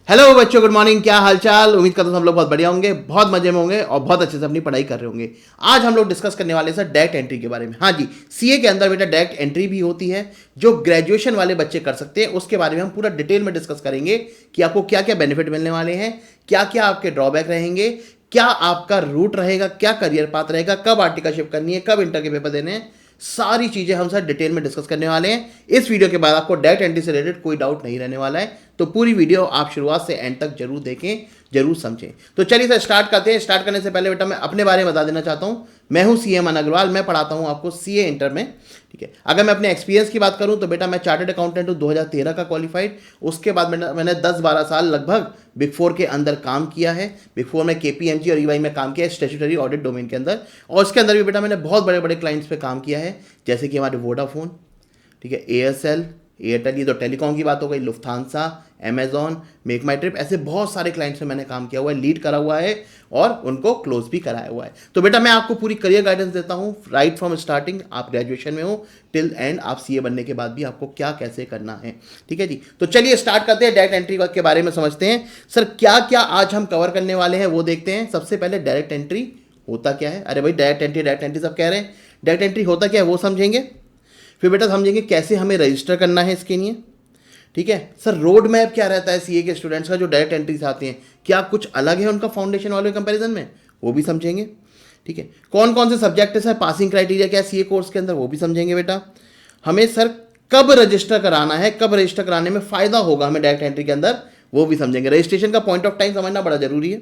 Hello बच्चों, good morning. क्या हालचाल? उम्मीद करता हूँ सब लोग बहुत बढ़िया होंगे, बहुत मजे में होंगे और बहुत अच्छे से अपनी पढ़ाई कर रहे होंगे। आज हम लोग डिस्कस करने वाले सर डायरेक्ट एंट्री के बारे में। हाँ जी, सीए के अंदर बेटा डायरेक्ट एंट्री भी होती है जो ग्रेजुएशन वाले बच्चे कर सकते हैं। उसके बारे में हम पूरा डिटेल में डिस्कस करेंगे कि आपको क्या क्या बेनिफिट मिलने वाले हैं, क्या क्या आपके ड्रॉबैक रहेंगे, क्या आपका रूट रहेगा, क्या करियर पाथ रहेगा, कब आर्टिकलशिप करनी है, कब इंटर के पेपर देने हैं। सारी चीजें हम सर डिटेल में डिस्कस करने वाले हैं। इस वीडियो के बाद आपको डायरेक्ट एंट्री से रिलेटेड कोई डाउट नहीं रहने वाला है, तो पूरी वीडियो आप शुरुआत से एंड तक जरूर देखें, जरूर समझें। तो चलिए सर स्टार्ट करते हैं। स्टार्ट करने से पहले बेटा मैं अपने बारे में बता देना चाहता हूं। मैं हूं सीए अमन अग्रवाल, मैं पढ़ाता हूं आपको सीए इंटर में। ठीक है, अगर मैं अपने एक्सपीरियंस की बात करूं तो बेटा मैं चार्टर्ड अकाउंटेंट हूं, 2013 का क्वालिफाइड। उसके बाद मैंने 10-12 साल लगभग बिग फोर के अंदर काम किया है। बिग फोर में केपीएमजी और ईवाई में काम किया है, स्टैट्यूटरी ऑडिट डोमेन के अंदर। और उसके अंदर भी बेटा मैंने बहुत बड़े बड़े क्लाइंट्स पे काम किया है, जैसे कि हमारे वोडाफोन, ठीक है, एयरसेल, एयरटेल, ये तो टेलीकॉम की बात हो गई, लुफ्थांसा, अमेजॉन, मेक माई ट्रिप, ऐसे बहुत सारे क्लाइंट्स से मैंने काम किया हुआ है, लीड करा हुआ है और उनको क्लोज भी कराया हुआ है। तो बेटा मैं आपको पूरी करियर गाइडेंस देता हूँ, राइट फ्रॉम स्टार्टिंग, आप ग्रेजुएशन में हो टिल एंड आप सीए बनने के बाद भी आपको क्या कैसे करना है। ठीक है जी, तो चलिए स्टार्ट करते हैं, डायरेक्ट एंट्री के बारे में समझते हैं। सर क्या क्या आज हम कवर करने वाले हैं वो देखते हैं। सबसे पहले डायरेक्ट एंट्री होता क्या है। अरे भाई डायरेक्ट एंट्री सब कह रहे हैं, डायरेक्ट एंट्री होता क्या है वो समझेंगे। फिर बेटा समझेंगे कैसे हमें रजिस्टर करना है इसके लिए। ठीक है सर, रोड मैप क्या रहता है सीए के स्टूडेंट्स का जो डायरेक्ट एंट्री से आते हैं, क्या कुछ अलग है उनका फाउंडेशन वाले कंपैरिजन में, वो भी समझेंगे। ठीक है, कौन कौन से सब्जेक्ट है सर, पासिंग क्राइटेरिया क्या है सीए कोर्स के अंदर, वो भी समझेंगे बेटा। हमें सर कब रजिस्टर कराना है, कब रजिस्टर कराने में फायदा होगा हमें डायरेक्ट एंट्री के अंदर, वो भी समझेंगे। रजिस्ट्रेशन का पॉइंट ऑफ टाइम समझना बड़ा जरूरी है।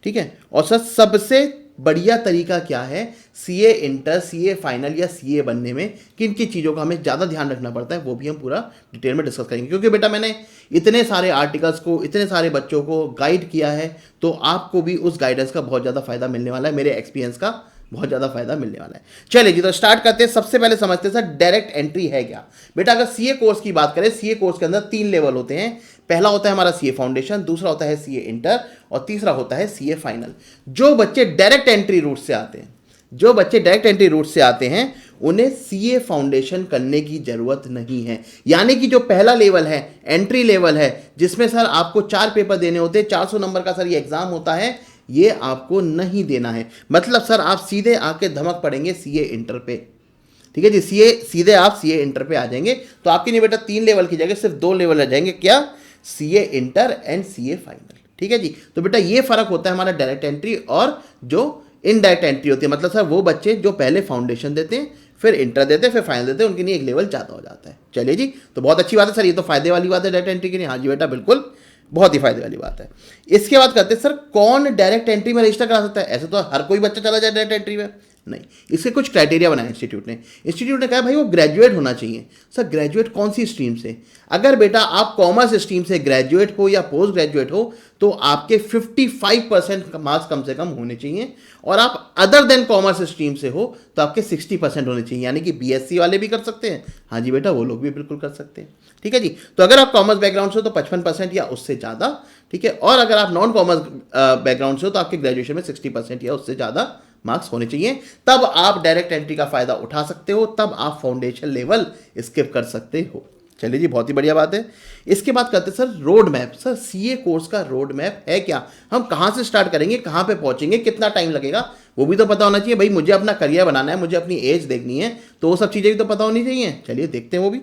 ठीक है, और सर सबसे बढ़िया तरीका क्या है सीए इंटर, सीए फाइनल या सीए बनने में, किन किन चीज़ों का हमें ज़्यादा ध्यान रखना पड़ता है, वो भी हम पूरा डिटेल में डिस्कस करेंगे। क्योंकि बेटा मैंने इतने सारे आर्टिकल्स को, इतने सारे बच्चों को गाइड किया है, तो आपको भी उस गाइडेंस का बहुत ज़्यादा फायदा मिलने वाला है, मेरे एक्सपीरियंस का बहुत ज़्यादा फायदा मिलने वाला है। चलिए जी, तो स्टार्ट करते हैं। सबसे पहले समझते हैं सर डायरेक्ट एंट्री है क्या। बेटा अगर सीए कोर्स की बात करें, सीए कोर्स के अंदर 3 लेवल होते हैं। पहला होता है हमारा सीए फाउंडेशन, दूसरा होता है सीए इंटर और तीसरा होता है सीए फाइनल। जो बच्चे डायरेक्ट एंट्री रूट से आते हैं, जो बच्चे डायरेक्ट एंट्री रूट से आते हैं, उन्हें सीए फाउंडेशन करने की जरूरत नहीं है। यानी कि जो पहला लेवल है, एंट्री लेवल है, जिसमें सर आपको 4 पेपर देने होते हैं, 400 नंबर का सर ये एग्जाम होता है, ये आपको नहीं देना है। मतलब सर आप सीधे आके धमक पड़ेंगे सीए इंटर पे। ठीक है जी, सीधे आप सीए इंटर पे आ जाएंगे। तो आपके लिए बेटा 3 लेवल की जगह सिर्फ 2 लेवल रह जाएंगे, क्या, CA inter and CA final. ठीक है जी, तो बेटा ये फर्क होता है हमारा डायरेक्ट एंट्री और जो इनडायरेक्ट एंट्री होती है। मतलब सर वो बच्चे जो पहले फाउंडेशन देते हैं, फिर इंटर देते हैं, फिर फाइनल देते हैं, उनके लिए एक लेवल ज़्यादा हो जाता है। चलिए जी, तो बहुत अच्छी बात है सर, ये तो फायदे वाली बात है डायरेक्ट एंट्री के लिए। हाँ जी बेटा, बिल्कुल बहुत ही फायदे वाली बात है। इसके बाद करते हैं सर कौन डायरेक्ट एंट्री में रजिस्टर करा सकता है। ऐसे तो हर कोई बच्चा चला जाए डायरेक्ट एंट्री में, नहीं, इसके कुछ क्राइटेरिया बनाए इंस्टीट्यूट ने कहा भाई वो ग्रेजुएट होना चाहिए। सर ग्रेजुएट कौन सी स्ट्रीम से। अगर बेटा आप कॉमर्स स्ट्रीम से ग्रेजुएट हो या पोस्ट ग्रेजुएट हो तो आपके 55% मार्क्स कम से कम होने चाहिए, और आप अदर देन कॉमर्स स्ट्रीम से हो तो आपके 60% होने चाहिए। यानी कि बीएससी वाले भी कर सकते हैं, हाँ जी बेटा वो लोग भी बिल्कुल कर सकते हैं। ठीक है जी, तो अगर आप कॉमर्स बैकग्राउंड से हो तो 55% या उससे ज़्यादा। ठीक है, और अगर आप नॉन कॉमर्स बैकग्राउंड से हो तो आपके ग्रेजुएशन में 60% या उससे ज़्यादा मार्क्स होने चाहिए, तब आप डायरेक्ट एंट्री का फायदा उठा सकते हो, तब आप फाउंडेशन लेवल स्किप कर सकते हो। चलिए जी, बहुत ही बढ़िया बात है। इसके बाद करते हैं sir road map. Sir CA course का रोड मैप है क्या, हम कहाँ से स्टार्ट करेंगे, कहाँ पे पहुंचेंगे, कितना टाइम लगेगा, वो भी तो पता होना चाहिए। भाई मुझे अपना करियर बनाना है, मुझे अपनी एज देखनी है, तो वो सब चीज़ें भी तो पता होनी चाहिए। चलिए देखते हैं वो भी।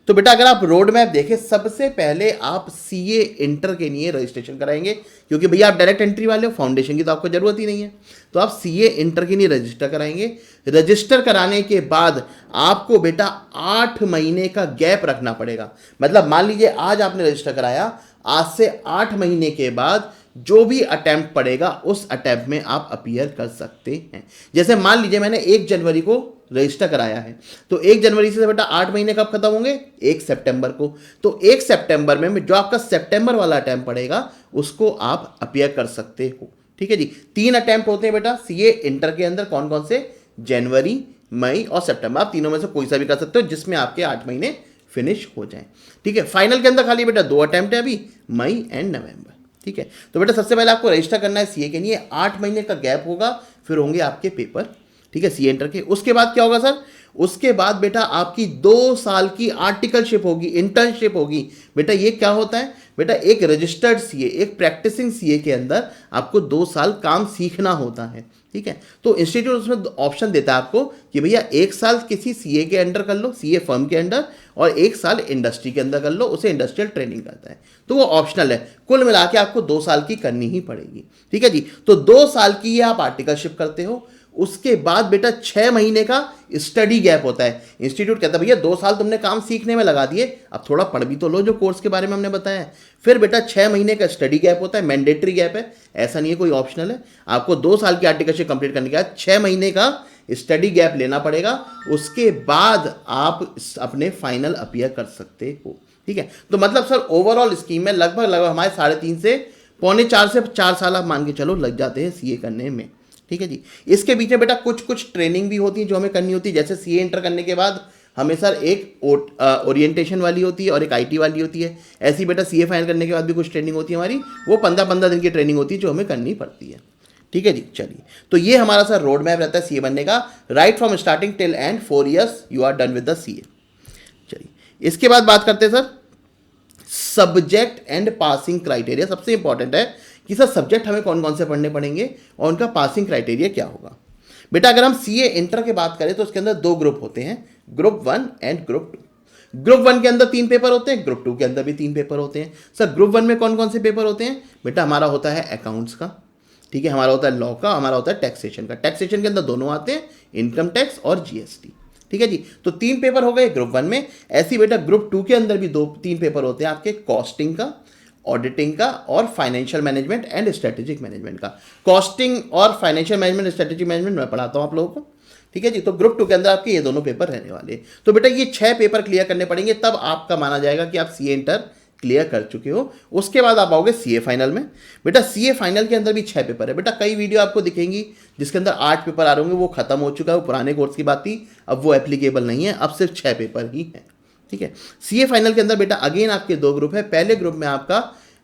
तो बेटा अगर आप रोड मैप देखें, सबसे पहले आप सीए इंटर के लिए रजिस्ट्रेशन कराएंगे, क्योंकि भैया आप डायरेक्ट एंट्री वाले हो, फाउंडेशन की तो आपको जरूरत ही नहीं है। तो आप सीए इंटर के लिए रजिस्टर कराएंगे। रजिस्टर कराने के बाद आपको बेटा 8 महीने का गैप रखना पड़ेगा। मतलब मान लीजिए आज आपने रजिस्टर कराया, आज से 8 महीने के बाद जो भी अटेम्प्ट पड़ेगा उस अटेम्प्ट में आप अपीयर कर सकते हैं। जैसे मान लीजिए मैंने 1 जनवरी को रजिस्टर कराया है, तो 1 जनवरी से बेटा 8 महीने कब खत्म होंगे, 1 सितंबर को। तो 1 सितंबर में जो आपका सितंबर वाला अटेम्प्ट पड़ेगा उसको आप अपीयर कर सकते हो। ठीक है जी, 3 अटेम्प्ट होते हैं बेटा सीए इंटर के अंदर, कौन कौन से, जनवरी, मई और सितंबर। आप तीनों में से कोई सा भी कर सकते हो जिसमें आपके 8 महीने फिनिश हो जाए। ठीक है, फाइनल के अंदर खाली बेटा 2 अटेम्प्ट है अभी, मई एंड नवंबर। ठीक है, तो बेटा सबसे पहले आपको रजिस्टर करना है सीए के लिए, 8 महीने का गैप होगा, फिर होंगे आपके पेपर। ठीक है, सीए इंटर के। उसके बाद क्या होगा सर, उसके बाद बेटा आपकी 2 साल की आर्टिकलशिप होगी, इंटर्नशिप होगी। बेटा ये क्या होता है? बेटा एक रजिस्टर्ड सीए, एक प्रैक्टिसिंग सीए के अंदर आपको 2 साल काम सीखना होता है। ठीक है, तो इंस्टीट्यूट उसमें ऑप्शन देता है आपको कि भैया 1 साल किसी सीए के अंडर कर लो, सीए फर्म के अंडर, और 1 साल इंडस्ट्री के अंदर कर लो, उसे इंडस्ट्रियल ट्रेनिंग करता है। तो वो ऑप्शनल है, कुल मिला के आपको 2 साल की करनी ही पड़ेगी। ठीक है जी, तो 2 साल की ये आप आर्टिकलशिप करते हो। उसके बाद बेटा 6 महीने का स्टडी गैप होता है। इंस्टीट्यूट कहता है भैया 2 साल तुमने काम सीखने में लगा दिए, अब थोड़ा पढ़ भी तो लो जो कोर्स के बारे में हमने बताया है। फिर बेटा 6 महीने का स्टडी गैप होता है, मैंडेटरी गैप है, ऐसा नहीं है कोई ऑप्शनल है। आपको 2 साल की आर्टिकलशिप कंप्लीट करने के बाद 6 महीने का स्टडी गैप लेना पड़ेगा। उसके बाद आप अपने फाइनल अपीयर कर सकते हो। ठीक है, तो मतलब सर ओवरऑल स्कीम में लगभग हमारे 3.5 से 3.25 से 4 साल आप मान के चलो लग जाते हैं सीए करने में। ठीक है जी, इसके बीच में बेटा कुछ ट्रेनिंग भी होती है जो हमें करनी होती है। जैसे सीए इंटर करने के बाद हमें सर एक ओरिएंटेशन वाली होती है और एक आईटी वाली होती है। ऐसी बेटा सीए फाइनल करने के बाद भी कुछ ट्रेनिंग होती है हमारी, वो 15-15 दिन की ट्रेनिंग होती है जो हमें करनी पड़ती है। ठीक है जी, चलिए, तो ये हमारा सर रोड मैप रहता है सीए बनने का, right from starting till end 4 years you are done with the CA. चलिए, इसके बाद बात करते हैं sir subject and passing criteria. सबसे इंपॉर्टेंट है कि सर सब्जेक्ट हमें कौन कौन से पढ़ने पड़ेंगे और उनका पासिंग क्राइटेरिया क्या होगा। बेटा अगर हम सीए इंटर की बात करें तो उसके अंदर 2 ग्रुप होते हैं, ग्रुप 1 एंड ग्रुप 2। ग्रुप 1 के अंदर 3 पेपर होते हैं, ग्रुप 2 के अंदर भी 3 पेपर होते हैं। सर ग्रुप 1 में कौन कौन से पेपर होते हैं? बेटा हमारा होता है अकाउंट्स का, ठीक है, हमारा होता है लॉ का, हमारा होता है टैक्सेशन का। टैक्सेशन के अंदर दोनों आते हैं, इनकम टैक्स और जीएसटी। ठीक है जी, तो 3 पेपर हो गए ग्रुप 1 में। ऐसी बेटा ग्रुप 2 के अंदर भी 2-3 पेपर होते हैं आपके, कॉस्टिंग का, ऑडिटिंग का और financial management and strategic management का। कॉस्टिंग और फाइनेंशियल मैनेजमेंट, स्ट्रेटेजिक मैनेजमेंट मैं पढ़ाता हूँ आप लोगों को। ठीक है जी, तो ग्रुप 2 के अंदर आपके ये दोनों पेपर रहने वाले हैं। तो बेटा ये 6 पेपर क्लियर करने पड़ेंगे, तब आपका माना जाएगा कि आप सीए इंटर क्लियर कर चुके हो। उसके बाद आप आओगे सीए फाइनल में। बेटा सीए फाइनल के अंदर भी 6 पेपर है। बेटा कई वीडियो आपको दिखेंगी जिसके अंदर 8 पेपर आ रहे होंगे, वो खत्म हो चुका है, वो पुराने कोर्स की बात थी, अब वो एप्लीकेबल नहीं है, अब सिर्फ 6 पेपर ही है। ठीक है, सीए फाइनल के अंदर बेटा अगेन आपके 2 ग्रुप है। पहले ग्रुप में आपका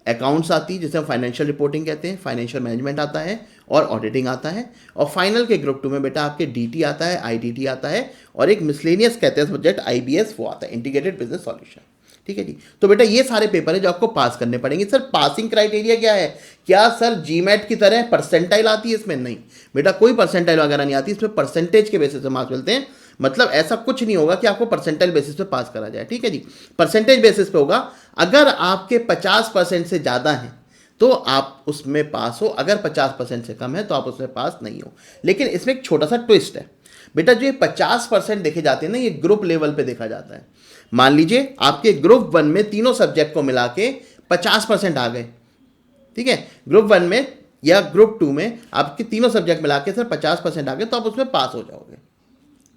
अकाउंट्स आती है जिसे हम फाइनेंशियल रिपोर्टिंग कहते हैं, फाइनेंशियल मैनेजमेंट आता है और ऑडिटिंग आता है। और फाइनल के ग्रुप 2 में बेटा आपके डीटी आता है, आईडीटी आता है और एक मिसलेनियस कहते हैं सब्जेक्ट आईबीएस, वो आता है, इंटीग्रेटेड बिजनेस सॉल्यूशन। ठीक है जी, तो बेटा ये सारे पेपर है जो आपको पास करने पड़ेंगे। सर पासिंग क्राइटेरिया क्या है? क्या सर जीमैट की तरह परसेंटाइल आती है इसमें? नहीं बेटा, कोई परसेंटाइल वगैरह नहीं आती, इसमें परसेंटेज के बेसिस पे मार्क्स मिलते हैं। मतलब ऐसा कुछ नहीं होगा कि आपको परसेंटाइल बेसिस पे पास करा जाए। ठीक है जी, परसेंटेज बेसिस पे होगा। अगर आपके 50% से ज़्यादा हैं तो आप उसमें पास हो, अगर 50% से कम है तो आप उसमें पास नहीं हो। लेकिन इसमें एक छोटा सा ट्विस्ट है बेटा, जो ये 50% देखे जाते हैं ना, ये ग्रुप लेवल पे देखा जाता है। मान लीजिए आपके ग्रुप 1 में तीनों सब्जेक्ट को मिला के 50% आ गए, ठीक है, ग्रुप 1 में या ग्रुप 2 में आपके तीनों सब्जेक्ट मिला के सर 50% आ गए तो आप उसमें पास हो जाओगे।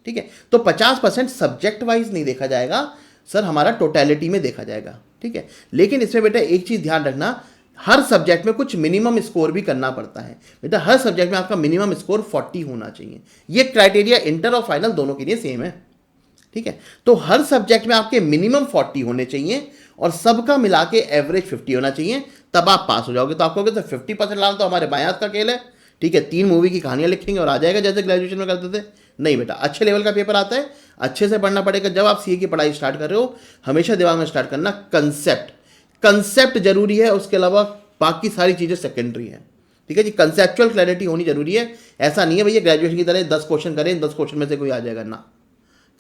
ठीक है, तो 50% सब्जेक्ट वाइज नहीं देखा जाएगा सर, हमारा टोटलिटी में देखा जाएगा। ठीक है, लेकिन इसमें बेटा एक चीज़ ध्यान रखना, हर सब्जेक्ट में कुछ मिनिमम स्कोर भी करना पड़ता है। बेटा हर सब्जेक्ट में आपका मिनिमम स्कोर 40 होना चाहिए। ये क्राइटेरिया इंटर और फाइनल दोनों के लिए सेम है। ठीक है, तो हर सब्जेक्ट में आपके मिनिमम 40 होने चाहिए और सबका मिला के एवरेज 50 होना चाहिए, तब आप पास हो जाओगे। तो आप कहोगे तो 50% लाना तो हमारे बाएं हाथ का खेल है। ठीक है, 3 मूवी की कहानियां लिखेंगे और आ जाएगा जैसे ग्रेजुएशन में करते थे। नहीं बेटा, अच्छे लेवल का पेपर आता है, अच्छे से पढ़ना पड़ेगा। जब आप सीए की पढ़ाई स्टार्ट कर रहे हो, हमेशा दिमाग में स्टार्ट करना कंसेप्ट जरूरी है, उसके अलावा बाकी सारी चीज़ें सेकेंडरी हैं। ठीक है जी, कंसेप्चुअल क्लैरिटी होनी जरूरी है। ऐसा नहीं है भैया ग्रेजुएशन की तरह 10 क्वेश्चन करें, 10 क्वेश्चन में से कोई आ जाएगा ना,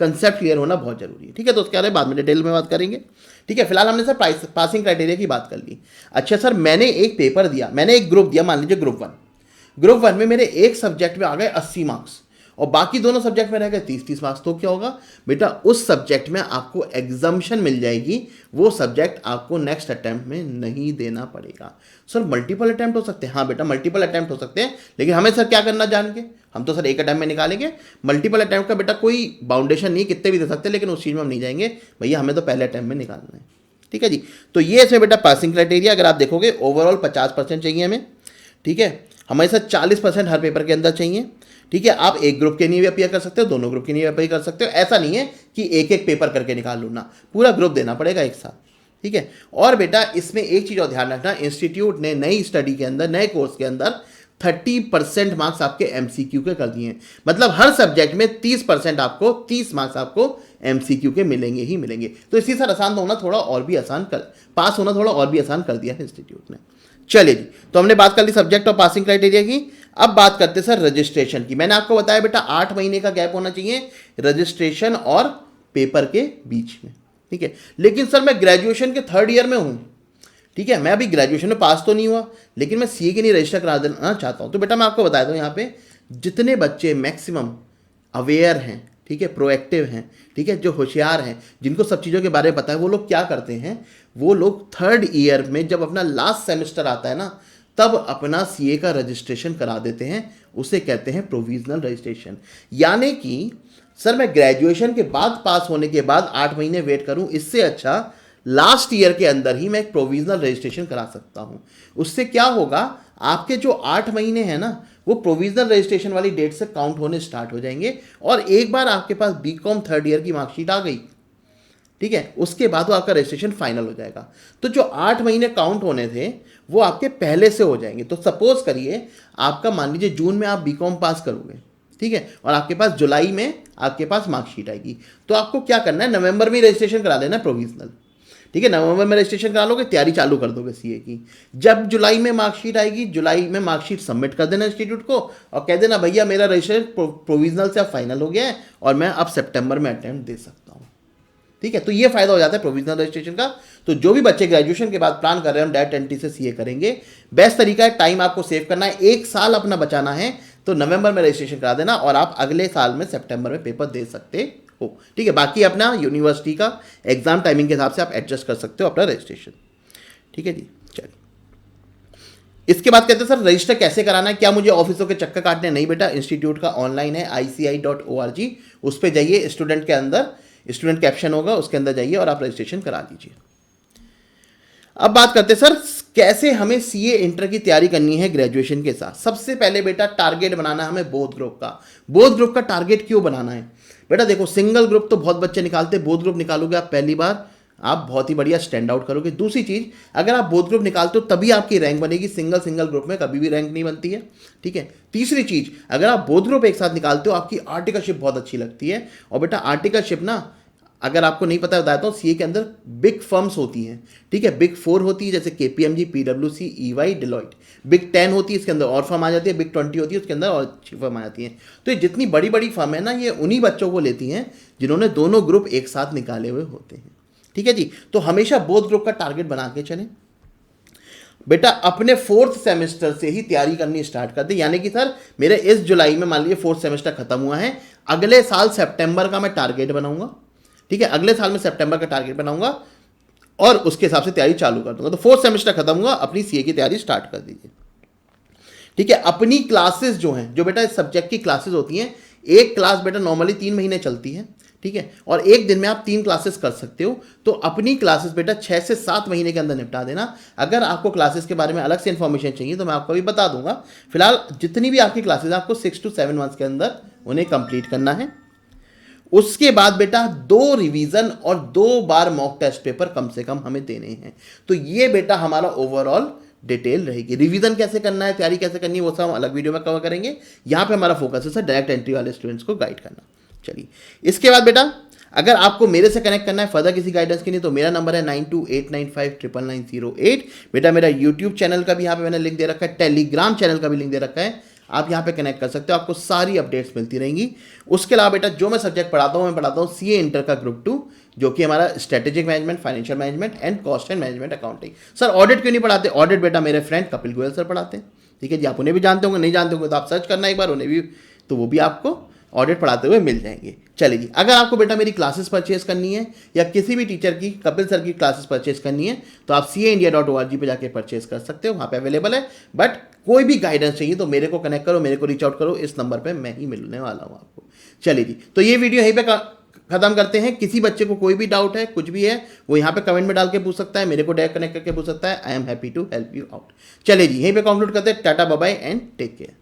कंसेप्ट क्लियर होना बहुत जरूरी है। ठीक है, तो उसके बारे में बाद में डिटेल में बात करेंगे। ठीक है, फिलहाल हमने सर पासिंग क्राइटेरिया की बात कर ली। अच्छा सर, मैंने एक पेपर दिया, मैंने एक ग्रुप दिया, मान लीजिए ग्रुप 1 में मेरे एक सब्जेक्ट में आ गए 80 मार्क्स और बाकी दोनों सब्जेक्ट में रह गए 30-30 मार्क्स, तो क्या होगा बेटा, उस सब्जेक्ट में आपको एग्जम्पशन मिल जाएगी, वो सब्जेक्ट आपको नेक्स्ट अटेम्प्ट में नहीं देना पड़ेगा। सर मल्टीपल अटेम्प्ट हो सकते हैं? हाँ बेटा, मल्टीपल अटेम्प्ट हो सकते हैं, लेकिन हमें सर क्या करना जान के, हम तो सर एक अटेम्प्ट में निकालेंगे। मल्टीपल अटेम्प्ट का बेटा कोई बाउंडेशन नहीं, कितने भी दे सकते हैं, लेकिन उस चीज़ में हम नहीं जाएंगे भैया, हमें तो पहले अटेम्प्ट में निकालना है। ठीक है जी, तो ये इसमें बेटा पासिंग क्राइटेरिया अगर आप देखोगे ओवरऑल 50% चाहिए हमें। ठीक है, हमारे साथ 40% हर पेपर के अंदर चाहिए। ठीक है, आप एक ग्रुप के लिए भी अपीयर कर सकते हो, दोनों ग्रुप के लिए भी अपीयर कर सकते हो। ऐसा नहीं है कि एक एक पेपर करके निकाल लो ना, पूरा ग्रुप देना पड़ेगा एक साथ। ठीक है, और बेटा इसमें एक चीज़ और ध्यान रखना, इंस्टीट्यूट ने नई स्टडी के अंदर, नए कोर्स के अंदर 30% मार्क्स आपके एमसीक्यू के कर दिए हैं। मतलब हर सब्जेक्ट में 30% आपको 30 मार्क्स आपको एमसीक्यू के मिलेंगे ही मिलेंगे। तो इसी से आसान होना थोड़ा और भी आसान कर, पास होना थोड़ा और भी आसान कर दिया है इंस्टीट्यूट ने। चलिए जी, तो हमने बात कर ली सब्जेक्ट और पासिंग क्राइटेरिया की। अब बात करते हैं सर रजिस्ट्रेशन की। मैंने आपको बताया बेटा 8 महीने का गैप होना चाहिए रजिस्ट्रेशन और पेपर के बीच में, ठीक है। लेकिन सर मैं ग्रेजुएशन के 3rd ईयर में हूं, ठीक है, मैं अभी ग्रेजुएशन में पास तो नहीं हुआ, लेकिन मैं सीए के लिए रजिस्टर करा देना चाहता हूं। तो बेटा मैं आपको बता दूं, यहाँ पे जितने बच्चे मैक्सिमम अवेयर हैं, ठीक है, प्रोएक्टिव हैं, ठीक है, जो होशियार हैं, जिनको सब चीज़ों के बारे में पता है, वो लोग क्या करते हैं, वो लोग 3rd ईयर में जब अपना लास्ट सेमेस्टर आता है ना, तब अपना सीए का रजिस्ट्रेशन करा देते हैं। उसे कहते हैं प्रोविजनल रजिस्ट्रेशन। यानी कि सर मैं ग्रेजुएशन के बाद पास होने के बाद 8 महीने वेट करूं, इससे अच्छा लास्ट ईयर के अंदर ही मैं एक प्रोविजनल रजिस्ट्रेशन करा सकता हूं। उससे क्या होगा, आपके जो 8 महीने हैं ना, वो प्रोविजनल रजिस्ट्रेशन वाली डेट से काउंट होने स्टार्ट हो जाएंगे। और एक बार आपके पास बीकॉम 3rd ईयर की मार्कशीट आ गई, ठीक है, उसके बाद वो आपका रजिस्ट्रेशन फाइनल हो जाएगा। तो जो 8 महीने काउंट होने थे वो आपके पहले से हो जाएंगे। तो सपोज करिए आपका, मान लीजिए जून में आप बीकॉम पास करोगे, ठीक है, और आपके पास जुलाई में आपके पास मार्कशीट आएगी, तो आपको क्या करना है, नवंबर में रजिस्ट्रेशन करा लेना प्रोविजनल, ठीक है। नवंबर में रजिस्ट्रेशन करा लोगे, तैयारी चालू कर दोगे सीए की। जब जुलाई में मार्कशीट आएगी, जुलाई में मार्कशीट सबमिट कर देना इंस्टीट्यूट को और कह देना भैया मेरा रजिस्ट्रेशन प्रोविजनल से अब फाइनल हो गया है और मैं अब सितंबर में अटेम्प्ट दे सकता हूँ, ठीक है। तो ये फायदा हो जाता है प्रोविजनल रजिस्ट्रेशन का। तो जो भी बच्चे ग्रेजुएशन के बाद प्लान कर रहे हैं हम डायरेक्ट एंट्री से सीए करेंगे, बेस्ट तरीका है, टाइम आपको सेव करना है, 1 साल अपना बचाना है, तो नवंबर में रजिस्ट्रेशन करा देना और आप अगले साल में सितंबर में पेपर दे सकते हो, ठीक है। बाकी अपना यूनिवर्सिटी का एग्जाम टाइमिंग के हिसाब से आप एडजस्ट कर सकते हो अपना रजिस्ट्रेशन, ठीक है जी। चलिए इसके बाद कहते हैं सर रजिस्टर कैसे कराना है, क्या मुझे ऑफिसों के चक्कर काटने? नहीं बेटा, इंस्टीट्यूट का ऑनलाइन है ici.org, उस पर जाइए, स्टूडेंट के अंदर स्टूडेंट कैप्शन होगा, उसके अंदर जाइए और आप रजिस्ट्रेशन करा लीजिए। अब बात करते हैं सर कैसे हमें सीए इंटर की तैयारी करनी है ग्रेजुएशन के साथ। सबसे पहले बेटा टारगेट बनाना है हमें बोथ ग्रुप का। बोथ ग्रुप का टारगेट क्यों बनाना है बेटा? देखो सिंगल ग्रुप तो बहुत बच्चे निकालते हैं, बोथ ग्रुप निकालोगे आप पहली बार, आप बहुत ही बढ़िया स्टैंड आउट करोगे। दूसरी चीज, अगर आप बोथ ग्रुप निकालते हो तभी आपकी रैंक बनेगी, सिंगल ग्रुप में कभी भी रैंक नहीं बनती है, ठीक है। तीसरी चीज, अगर आप बोथ ग्रुप एक साथ निकालते हो आपकी आर्टिकलशिप बहुत अच्छी लगती है। और बेटा आर्टिकलशिप ना, अगर आपको नहीं पता बताता हूँ, सीए के अंदर बिग फर्म्स होती हैं, ठीक है, बिग 4 होती है जैसे केपीएमजी, पीडब्ल्यूसी, ईवाई, डिलॉयट। बिग 10 होती है, इसके अंदर और फर्म आ जाती है। बिग 20 होती है, उसके अंदर और अच्छी फर्म आ जाती है। तो ये जितनी बड़ी बड़ी फर्म है ना, ये उन्हीं बच्चों को लेती हैं जिन्होंने दोनों ग्रुप एक साथ निकाले हुए होते हैं, ठीक है जी। तो हमेशा बोथ ग्रुप का टारगेट बना के चलें बेटा। अपने 4th सेमेस्टर से ही तैयारी करनी स्टार्ट कर दे, यानी कि सर मेरे इस जुलाई में मान लीजिए 4th सेमेस्टर खत्म हुआ है, अगले साल सितंबर का मैं टारगेट बनाऊंगा, ठीक है। अगले साल में सितंबर का टारगेट बनाऊंगा और उसके हिसाब से तैयारी चालू कर दूंगा। तो 4th सेमेस्टर खत्म हुआ, अपनी सीए की तैयारी स्टार्ट कर दीजिए, ठीक है। अपनी क्लासेस जो हैं, जो बेटा इस सब्जेक्ट की क्लासेस होती हैं, एक क्लास बेटा नॉर्मली 3 महीने चलती है, ठीक है, और एक दिन में आप 3 क्लासेस कर सकते हो। तो अपनी क्लासेस बेटा 6 से 7 महीने के अंदर निपटा देना। अगर आपको क्लासेस के बारे में अलग से इंफॉर्मेशन चाहिए तो मैं आपको अभी बता दूंगा। फिलहाल जितनी भी आपकी क्लासेस आपको 6 to 7 मंथ्स के अंदर उन्हें कंप्लीट करना है। उसके बाद बेटा 2 रिवीजन और 2 बार मॉक टेस्ट पेपर कम से कम हमें देने हैं। तो ये बेटा हमारा ओवरऑल डिटेल रहेगी। रिवीजन कैसे करना है, तैयारी कैसे करनी है, वो सब हम अलग वीडियो में कवर करेंगे। यहाँ पे हमारा फोकस है सर डायरेक्ट एंट्री वाले स्टूडेंट्स को गाइड करना। चलिए इसके बाद बेटा अगर आपको मेरे से कनेक्ट करना है फर्दर किसी गाइडेंस के लिए तो मेरा नंबर है 9289599908। बेटा मेरा यूट्यूब चैनल का भी यहाँ पे मैंने लिंक दे रखा है, टेलीग्राम चैनल का भी लिंक दे रखा है, आप यहाँ पे कनेक्ट कर सकते हो, आपको सारी अपडेट्स मिलती रहेंगी। उसके अलावा बेटा जो मैं सब्जेक्ट पढ़ाता हूँ, मैं पढ़ाता हूँ सीए इंटर का ग्रुप 2, जो कि हमारा strategic management, financial management and cost and management accounting. Sir audit क्यों नहीं पढ़ाते? ऑडिट बेटा मेरे फ्रेंड कपिल गोयल सर पढ़ाते हैं, ठीक है जी। आप उन्हें भी जानते होंगे, नहीं जानते होंगे तो आप सर्च करना एक बार उन्हें भी, तो वो भी आपको ऑडिट पढ़ाते हुए मिल जाएंगे। चलिए जी, अगर आपको बेटा मेरी क्लासेस परचेज करनी है या किसी भी टीचर की, कपिल सर की क्लासेस परचेज करनी है तो आप caindia.org पे जाके परचेज कर सकते हो, वहाँ पे अवेलेबल है। बट कोई भी गाइडेंस चाहिए तो मेरे को कनेक्ट करो, मेरे को रीच आउट करो, इस नंबर पे मैं ही मिलने वाला हूँ आपको। चलिए जी, तो ये वीडियो यहीं पे खत्म करते हैं। किसी बच्चे को कोई भी डाउट है, कुछ भी है, वो यहाँ पे कमेंट में डाल के पूछ सकता है, मेरे को डायरेक्ट कनेक्ट करके पूछ सकता है। I am happy to help you out. चलिए जी, यहीं पे कंक्लूड करते हैं। टाटा bye bye and take care.